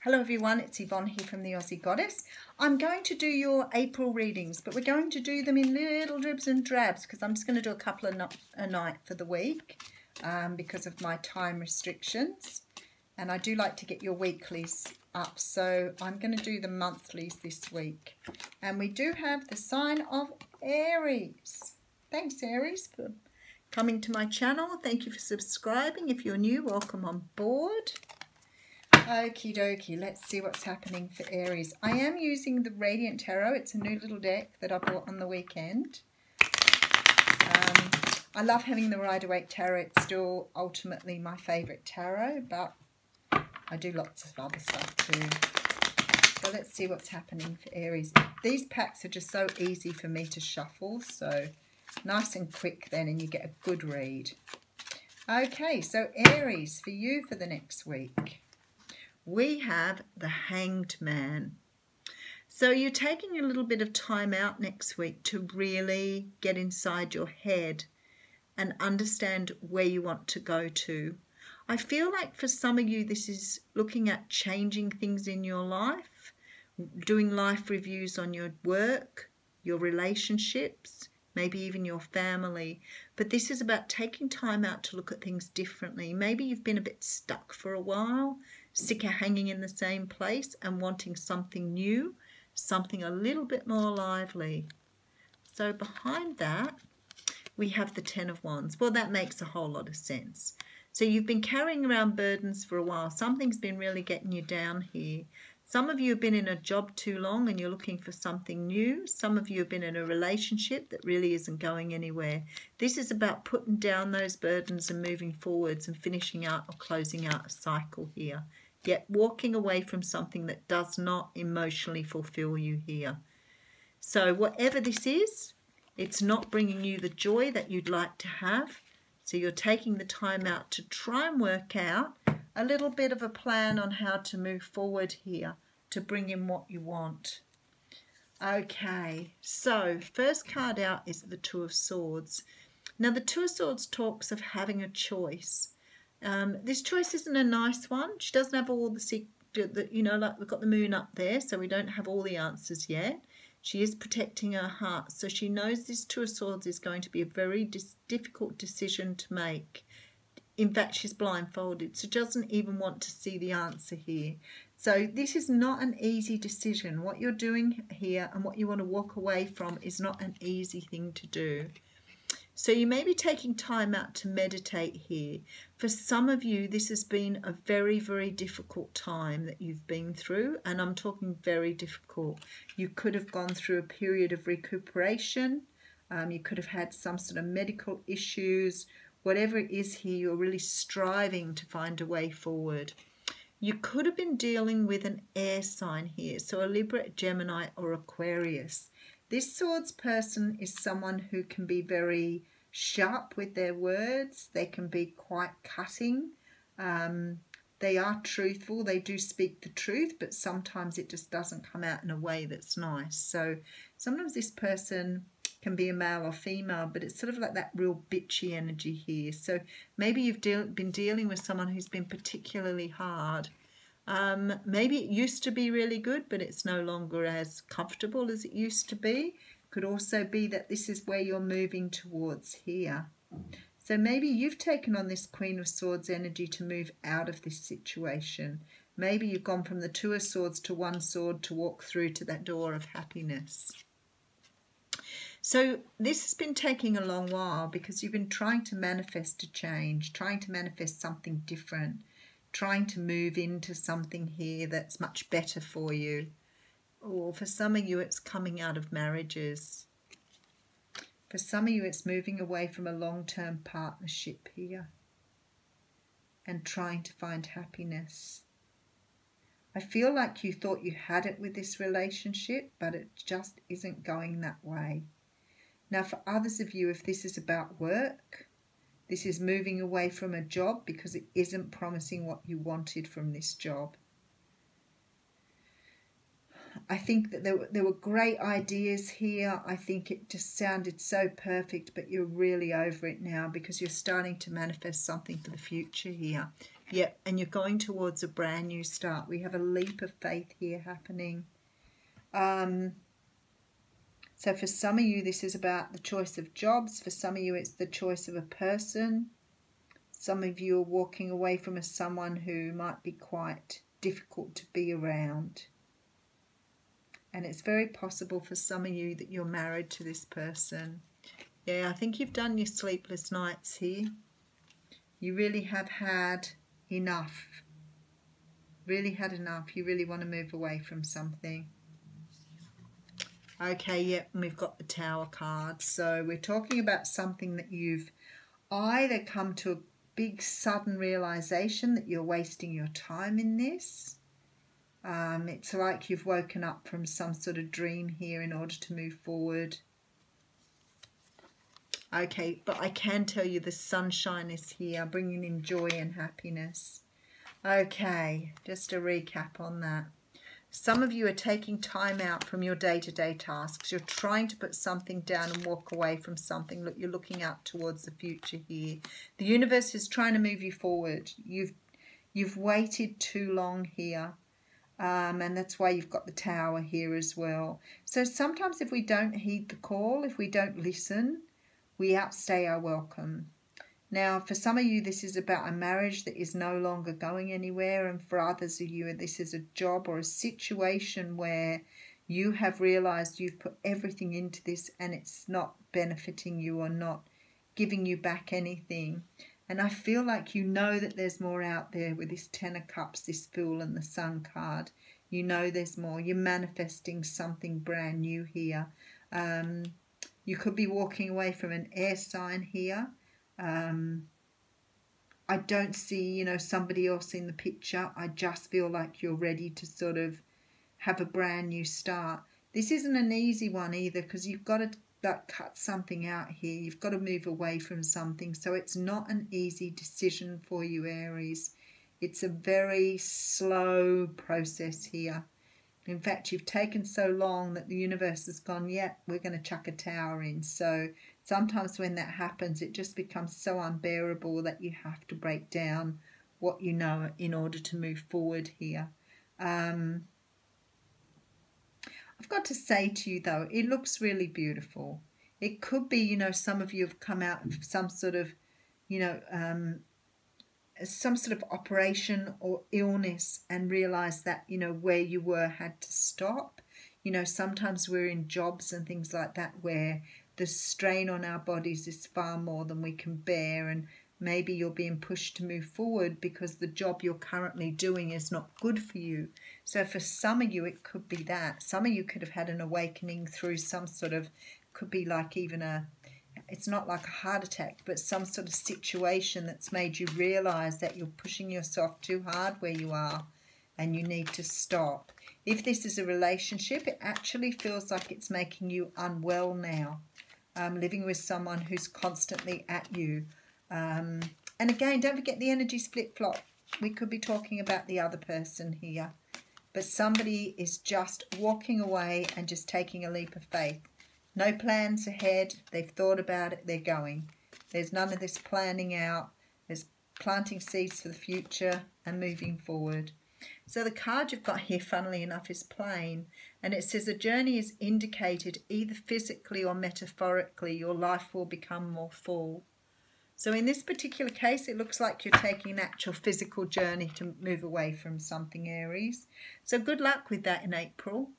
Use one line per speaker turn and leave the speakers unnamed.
Hello everyone, it's Yvonne here from the Aussie Goddess. I'm going to do your April readings, but we're going to do them in little dribs and drabs because I'm just going to do a couple a night for the week because of my time restrictions. And I do like to get your weeklies up, so I'm going to do the monthlies this week. And we do have the sign of Aries. Thanks Aries for coming to my channel. Thank you for subscribing. If you're new, welcome on board. Okie dokie, let's see what's happening for Aries. I am using the Radiant Tarot. It's a new little deck that I bought on the weekend. I love having the Rider-Waite Tarot. It's still ultimately my favourite tarot, but I do lots of other stuff too. So let's see what's happening for Aries. These packs are just so easy for me to shuffle, so nice and quick then, and you get a good read. Okay, so Aries, for you for the next week. We have the Hanged Man. So you're taking a little bit of time out next week to really get inside your head and understand where you want to go to. I feel like for some of you this is looking at changing things in your life, doing life reviews on your work, your relationships, maybe even your family. But this is about taking time out to look at things differently. Maybe you've been a bit stuck for a while, sick of hanging in the same place and wanting something new, something a little bit more lively. So behind that, we have the Ten of Wands. Well, that makes a whole lot of sense. So you've been carrying around burdens for a while. Something's been really getting you down here. Some of you have been in a job too long and you're looking for something new. Some of you have been in a relationship that really isn't going anywhere. This is about putting down those burdens and moving forwards and finishing out or closing out a cycle here. Yet walking away from something that does not emotionally fulfill you here. So whatever this is, it's not bringing you the joy that you'd like to have. So you're taking the time out to try and work out a little bit of a plan on how to move forward here to bring in what you want. Okay, so first card out is the Two of Swords. Now the Two of Swords talks of having a choice. This choice isn't a nice one. She doesn't have all the secret, you know, like we've got the moon up there, so we don't have all the answers yet. She is protecting her heart, so she knows this Two of Swords is going to be a very difficult decision to make. In fact, she's blindfolded, so doesn't even want to see the answer here. So this is not an easy decision. What you're doing here and what you want to walk away from is not an easy thing to do. So you may be taking time out to meditate here. For some of you, this has been a very, very difficult time that you've been through, and I'm talking very difficult. You could have gone through a period of recuperation. You could have had some sort of medical issues. Whatever it is here, you're really striving to find a way forward. You could have been dealing with an air sign here, so a Libra, Gemini or Aquarius. This Swords person is someone who can be very sharp with their words. They can be quite cutting. They are truthful. They do speak the truth, but sometimes it just doesn't come out in a way that's nice. So sometimes this person can be a male or female, but it's sort of like that real bitchy energy here. So maybe you've been dealing with someone who's been particularly hard. Maybe it used to be really good, but it's no longer as comfortable as it used to be. Could also be that this is where you're moving towards here. So maybe you've taken on this Queen of Swords energy to move out of this situation. Maybe you've gone from the Two of Swords to one sword to walk through to that door of happiness. So this has been taking a long while because you've been trying to manifest a change, trying to manifest something different, trying to move into something here that's much better for you. Or for some of you, it's coming out of marriages. For some of you, it's moving away from a long-term partnership here and trying to find happiness. I feel like you thought you had it with this relationship, but it just isn't going that way. Now, for others of you, if this is about work, this is moving away from a job because it isn't promising what you wanted from this job. I think that there were great ideas here. I think it just sounded so perfect, but you're really over it now because you're starting to manifest something for the future here. Yep, and you're going towards a brand new start. We have a leap of faith here happening. So for some of you, this is about the choice of jobs. For some of you, it's the choice of a person. Some of you are walking away from someone who might be quite difficult to be around. And it's very possible for some of you that you're married to this person. Yeah, I think you've done your sleepless nights here. You really have had enough. Really had enough. You really want to move away from something. Okay, yep, and we've got the Tower card. So we're talking about something that you've either come to a big sudden realization that you're wasting your time in this. It's like you've woken up from some sort of dream here in order to move forward. Okay, but I can tell you the sunshine is here, bringing in joy and happiness. Okay, just a recap on that. Some of you are taking time out from your day-to-day tasks. You're trying to put something down and walk away from something. Look, you're looking out towards the future here. The universe is trying to move you forward. You've waited too long here. And that's why you've got the Tower here as well. So sometimes if we don't heed the call, if we don't listen, we outstay our welcome. Now, for some of you, this is about a marriage that is no longer going anywhere. And for others of you, this is a job or a situation where you have realized you've put everything into this and it's not benefiting you or not giving you back anything. And I feel like you know that there's more out there with this Ten of Cups, this Fool and the Sun card. You know there's more. You're manifesting something brand new here. You could be walking away from an air sign here. I don't see, somebody else in the picture. I just feel like you're ready to sort of have a brand new start. This isn't an easy one either because you've got to cut something out here. You've got to move away from something. So it's not an easy decision for you, Aries. It's a very slow process here. In fact, you've taken so long that the universe has gone, yeah, we're going to chuck a Tower in. So sometimes when that happens, it just becomes so unbearable that you have to break down what you know in order to move forward here. I've got to say to you, though, it looks really beautiful. It could be, some of you have come out of some sort of, some sort of operation or illness and realize that, where you were had to stop. Sometimes we're in jobs and things like that where the strain on our bodies is far more than we can bear, and maybe you're being pushed to move forward because the job you're currently doing is not good for you. So for some of you, it could be that. Some of you could have had an awakening through some sort of, could be like even it's not like a heart attack, but some sort of situation that's made you realize that you're pushing yourself too hard where you are and you need to stop. If this is a relationship, it actually feels like it's making you unwell now. Living with someone who's constantly at you. And again, don't forget the energies flip-flop. We could be talking about the other person here. But somebody is just walking away and just taking a leap of faith. No plans ahead. They've thought about it. They're going. There's none of this planning out. There's planting seeds for the future and moving forward. So the card you've got here, funnily enough, is plain. And it says a journey is indicated either physically or metaphorically. Your life will become more full. So in this particular case, it looks like you're taking an actual physical journey to move away from something, Aries. So good luck with that in April.